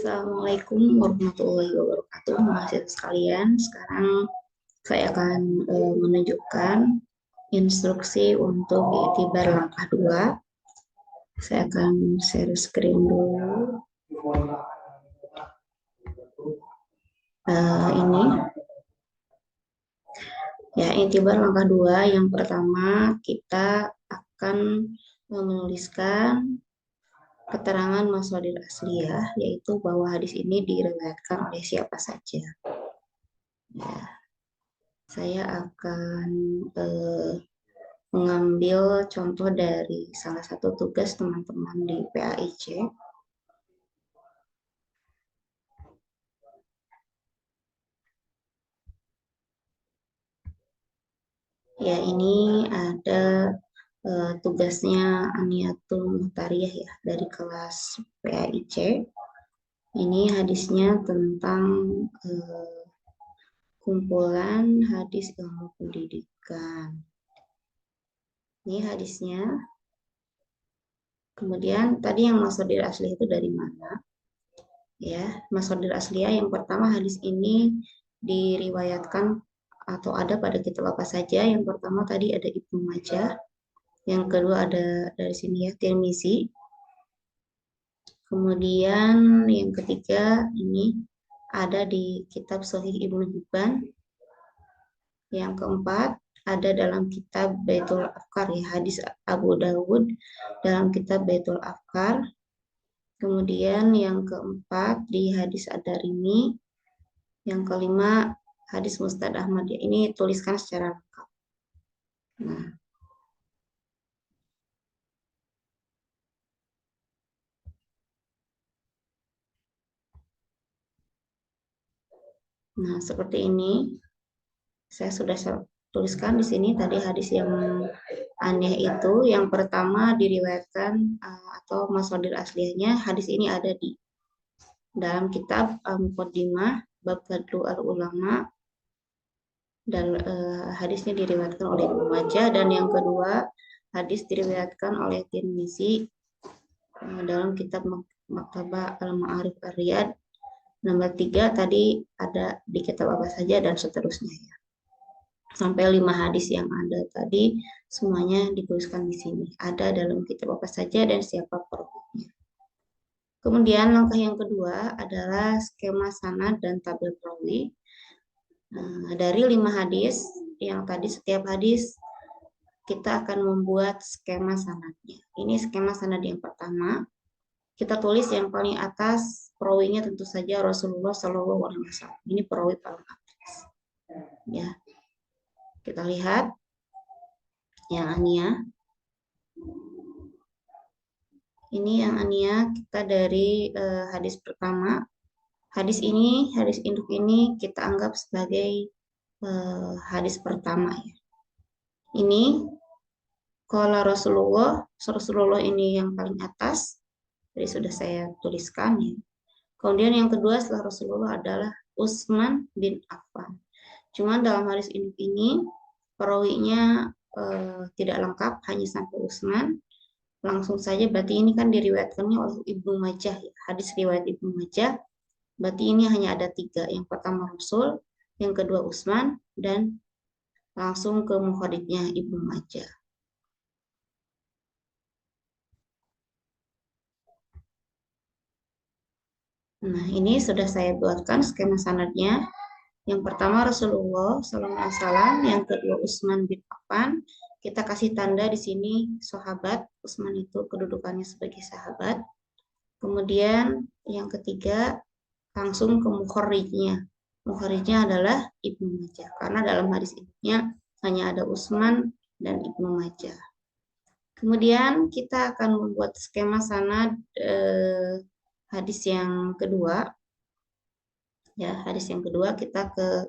Assalamualaikum warahmatullahi wabarakatuh, mahasiswa sekalian. Sekarang saya akan menunjukkan instruksi untuk iktibar langkah 2. Saya akan share screen dulu. Ini. Ya, iktibar langkah 2 yang pertama kita akan menuliskan keterangan mashadir asliyah, yaitu bahwa hadis ini diriwayatkan oleh siapa saja. Ya, saya akan mengambil contoh dari salah satu tugas teman-teman di PAIC. Ya, ini ada tugasnya Aniatul Muhtariyah ya, dari kelas PAIC. Ini hadisnya tentang kumpulan hadis ilmu pendidikan. Ini hadisnya. Kemudian tadi yang mashadir asliyah itu dari mana? Ya, mashadir asliyah yang pertama, hadis ini diriwayatkan atau ada pada kitab apa saja. Yang pertama tadi ada Ibnu Majah. Yang kedua ada dari sini ya, Tirmizi. Kemudian yang ketiga ini ada di kitab Sahih Ibnu Hibban. Yang keempat ada dalam kitab Baitul Afkar ya, hadis Abu Dawud dalam kitab Baitul Afkar. Kemudian yang keempat di hadis Ad-Darimi. Yang kelima hadis Musnad Ahmad ya, ini tuliskan secara lengkap. Nah, seperti ini. Saya sudah tuliskan di sini tadi hadis yang aneh itu. Yang pertama diriwayatkan atau mashadir asliyahnya, hadis ini ada di dalam kitab Muqaddimah Bab Fadlu al-Ulama, dan hadisnya diriwayatkan oleh Ibnu Majah. Dan yang kedua, hadis diriwayatkan oleh Tirmizi dalam kitab Maktabah Al-Ma'arif Ar-Riyad. Nomor 3 tadi ada di kitab apa saja dan seterusnya ya. Sampai 5 hadis yang ada tadi semuanya dituliskan di sini. Ada dalam kitab apa saja dan siapa perawinya. Kemudian langkah yang kedua adalah skema sanad dan tabel perawi. Dari 5 hadis yang tadi, setiap hadis kita akan membuat skema sanadnya. Ini skema sanad yang pertama. Kita tulis yang paling atas perawinya tentu saja Rasulullah SAW. Ini perawi paling atas. Ya. Kita lihat yang Ania. Ini yang Ania kita dari hadis pertama. Hadis induk ini kita anggap sebagai hadis pertama ya. Ini qala Rasulullah ini yang paling atas. Jadi sudah saya tuliskan ya. Kemudian yang kedua setelah Rasulullah adalah Utsman bin Affan. Cuman dalam hadis induk ini perawinya tidak lengkap, hanya sampai Utsman. Langsung saja, berarti ini kan diriwayatkannya oleh Ibnu Majah ya. Hadis riwayat Ibnu Majah, berarti ini hanya ada 3. Yang pertama Rasul, yang kedua Utsman, dan langsung ke muhaditsnya Ibnu Majah. Nah, ini sudah saya buatkan skema sanadnya. Yang pertama Rasulullah SAW, yang kedua Utsman bin Affan. Kita kasih tanda di sini sahabat. Utsman itu kedudukannya sebagai sahabat. Kemudian yang ketiga langsung ke mukharijnya. Mukharijnya adalah Ibnu Majah, karena dalam hadis induknya hanya ada Utsman dan Ibnu Majah. Kemudian kita akan membuat skema sanad hadis yang kedua. Ya, hadis yang kedua kita ke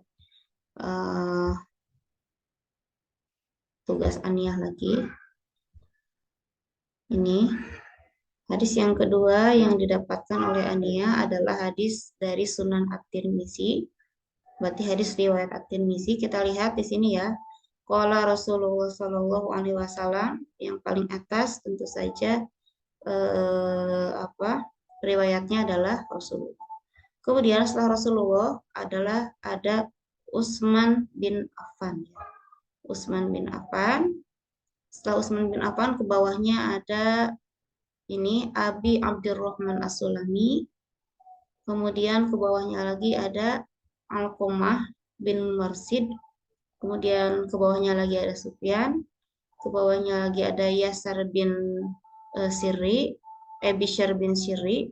tugas Aniah lagi. Ini hadis yang kedua yang didapatkan oleh Aniah adalah hadis dari Sunan At-Tirmizi. Berarti hadis riwayat At-Tirmizi. Kita lihat di sini ya. Qala Rasulullah SAW, yang paling atas tentu saja riwayatnya adalah Rasulullah. Kemudian setelah Rasulullah ada Utsman bin Affan. Utsman bin Affan. Setelah Utsman bin Affan ke bawahnya ada ini Abi Abdurrahman As-Sulami. Kemudian ke bawahnya lagi ada Alqamah bin Marsid. Kemudian ke bawahnya lagi ada Sufyan. Ke bawahnya lagi ada Yasar bin Sirri, Bishr bin Sirri.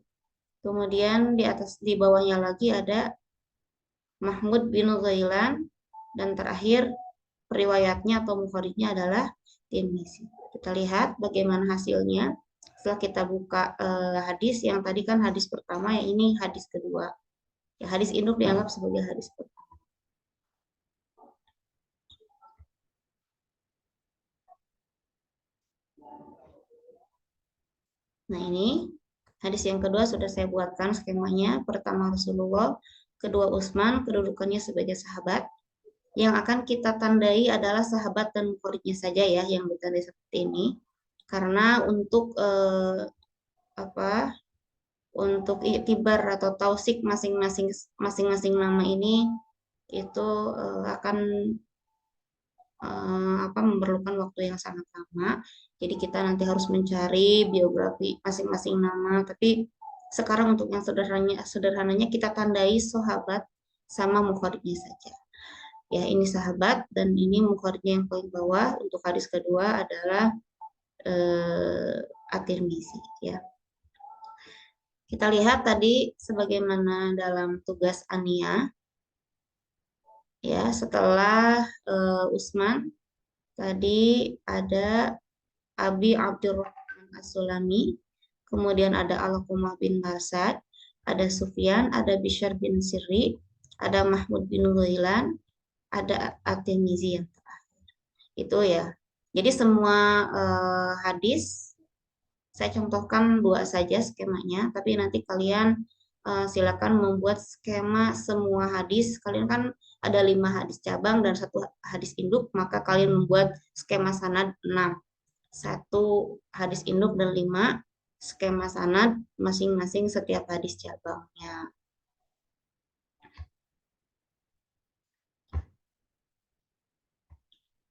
Kemudian di bawahnya lagi ada Mahmud bin Ghailan, dan terakhir periwayatnya atau mufaridnya adalah Tirmizi. Kita lihat bagaimana hasilnya. Setelah kita buka hadis, yang tadi kan hadis pertama, yang ini hadis kedua. Ya, hadis induk dianggap sebagai hadis pertama. Nah, ini hadis yang kedua sudah saya buatkan skemanya. Pertama Rasulullah, kedua Utsman, kedudukannya sebagai sahabat. Yang akan kita tandai adalah sahabat dan mufaridnya saja ya, yang ditandai seperti ini. Karena untuk untuk iktibar atau tausik masing-masing nama ini itu akan memerlukan waktu yang sangat lama. Jadi kita nanti harus mencari biografi masing-masing nama. Tapi sekarang untuk yang sederhananya kita tandai sahabat sama mufaridnya saja. Ya, ini sahabat dan ini mufaridnya yang paling bawah. Untuk hadis kedua adalah At-Tirmizi ya. Kita lihat tadi sebagaimana dalam tugas Ania ya, setelah Utsman tadi ada Abi Abdurrahman As-Sulami, kemudian ada Alqamah bin Marsad, ada Sufyan, ada Bishr bin Sirri, ada Mahmud bin Ghailan, ada At-Tirmizi yang terakhir. Itu ya. Jadi semua hadis saya contohkan dua saja skemanya, tapi nanti kalian silakan membuat skema semua hadis. Kalian kan ada 5 hadis cabang dan 1 hadis induk, maka kalian membuat skema sanad 6. 1 hadis induk dan 5 skema sanad masing-masing setiap hadis cabangnya.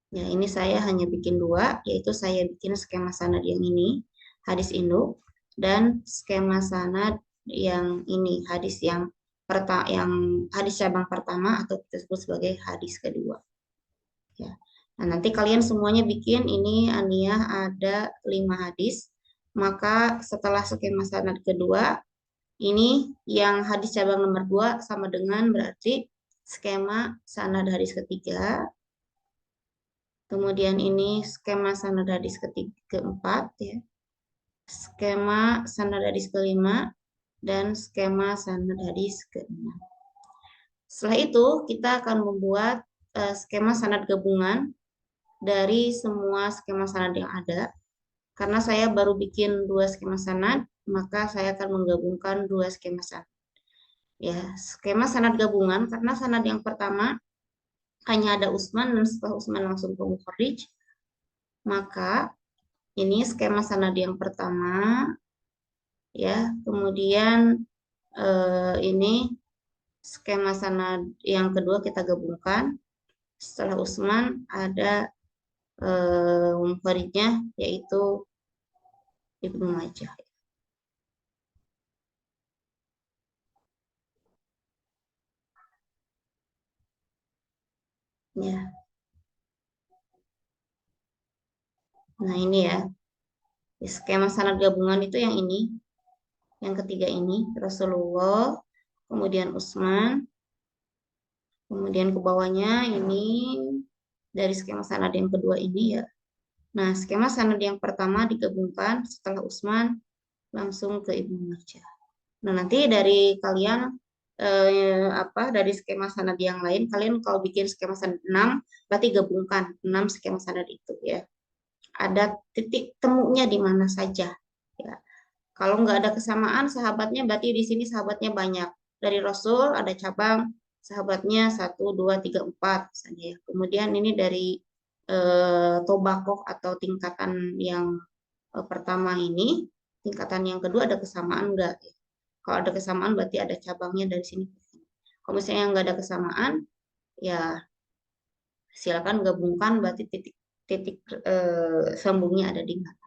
Ya, ini saya hanya bikin 2, yaitu saya bikin skema sanad yang ini, hadis induk, dan skema sanad yang ini, hadis yang hadis cabang pertama atau kita sebut sebagai hadis kedua. Ya. Nah, nanti kalian semuanya bikin ini Ania ada 5 hadis, maka setelah skema sanad kedua, ini yang hadis cabang nomor 2 sama dengan berarti skema sanad hadis ketiga. Kemudian ini skema sanad hadis keempat ya. Skema sanad hadis kelima dan skema sanad hadis keenam. Setelah itu kita akan membuat skema sanad gabungan dari semua skema sanad yang ada. Karena saya baru bikin 2 skema sanad, maka saya akan menggabungkan 2 skema sanad. Ya, skema sanad gabungan karena sanad yang pertama hanya ada Utsman dan setelah Utsman langsung ke mukharrij, maka ini skema sanad yang pertama ya, kemudian ini skema sanad yang kedua kita gabungkan. Setelah Utsman ada mukharrijnya yaitu Ibnu Majah. Ya. Nah, ini ya. Skema sanad gabungan itu yang ini. Yang ketiga ini, Rasulullah, kemudian Utsman, kemudian ke bawahnya ini dari skema sanad yang kedua ini ya. Nah, skema sanad yang pertama digabungkan setelah Utsman langsung ke Ibnu Majah. Nah, nanti dari kalian dari skema sanad yang lain, kalian kalau bikin skema sanad 6, berarti gabungkan 6 skema sanad itu ya. Ada titik temunya di mana saja ya. Kalau nggak ada kesamaan sahabatnya, berarti di sini sahabatnya banyak. Dari Rasul ada cabang sahabatnya 1, 2, 3, 4 misalnya ya. Kemudian ini dari tobakoh atau tingkatan yang pertama ini, tingkatan yang kedua ada kesamaan enggak? Kalau ada kesamaan berarti ada cabangnya dari sini. Kalau misalnya nggak ada kesamaan, ya silakan gabungkan berarti titik sambungnya ada di mana.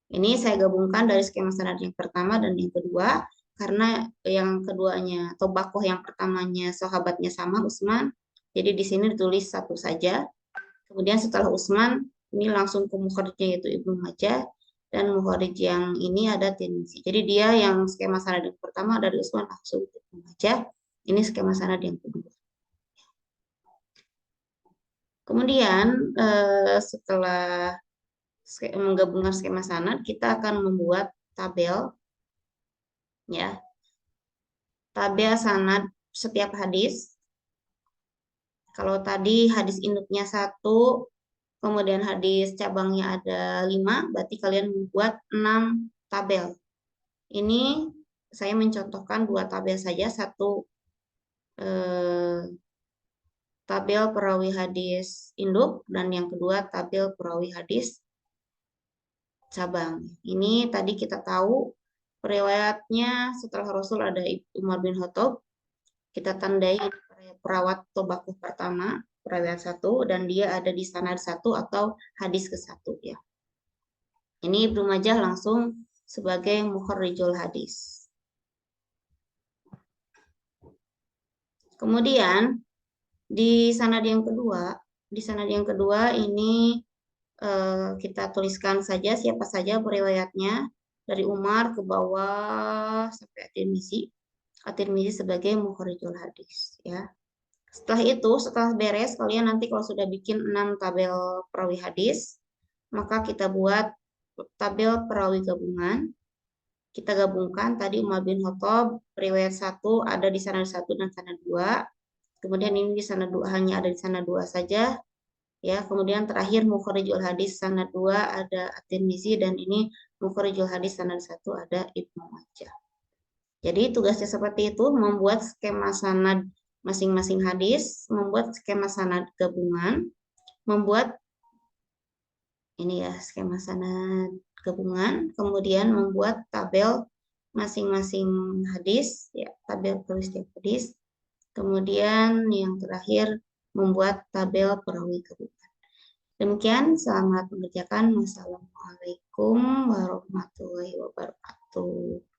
Ini saya gabungkan dari skema standar yang pertama dan yang kedua karena yang keduanya atau bakoh yang pertamanya sahabatnya sama Usman. Jadi di sini ditulis satu saja. Kemudian setelah Usman ini langsung ke mukharijnya yaitu Ibnu Majah dan mukharij yang ini ada Tirmizi. Jadi dia yang skema sanad yang pertama dari Usman langsung ke Ibnu Majah. Ini skema sanad yang kedua. Kemudian setelah menggabungkan skema sanad, kita akan membuat tabel, ya, tabel sanad setiap hadis. Kalau tadi hadis induknya 1, kemudian hadis cabangnya ada 5, berarti kalian membuat 6 tabel. Ini saya mencontohkan 2 tabel saja, satu tabel perawi hadis induk dan yang kedua tabel perawi hadis cabang. Ini tadi kita tahu periwayatnya setelah Rasul ada Umar bin Khattab. Kita tandai perawat tobakuh pertama, periwayat 1 dan dia ada di sanad 1 atau hadis ke-1 ya. Ini Ibnu Majah langsung sebagai mukharrijul hadis. Kemudian di sanad yang kedua ini kita tuliskan saja siapa saja periwayatnya dari Umar ke bawah sampai At-Tirmizi sebagai mukharijul hadis ya. Setelah beres kalian nanti kalau sudah bikin 6 tabel perawi hadis, maka kita buat tabel perawi gabungan. Kita gabungkan tadi Umar bin Khattab riwayat 1 ada di sanad 1 dan sanad 2. Kemudian ini di sanad 2 hanya ada di sanad 2 saja. Ya, kemudian terakhir mukharijul hadis sanad 2 ada At-Tirmizi dan ini mukharijul hadis sanad 1 ada Ibnu Majah. Jadi tugasnya seperti itu, membuat skema sanad masing-masing hadis, membuat skema sanad gabungan, membuat ini ya skema sanad gabungan, kemudian membuat tabel masing-masing hadis, ya tabel tulis setiap hadis, kemudian yang terakhir membuat tabel perawi gabungan. Demikian, selamat mengerjakan. Wassalamualaikum warahmatullahi wabarakatuh.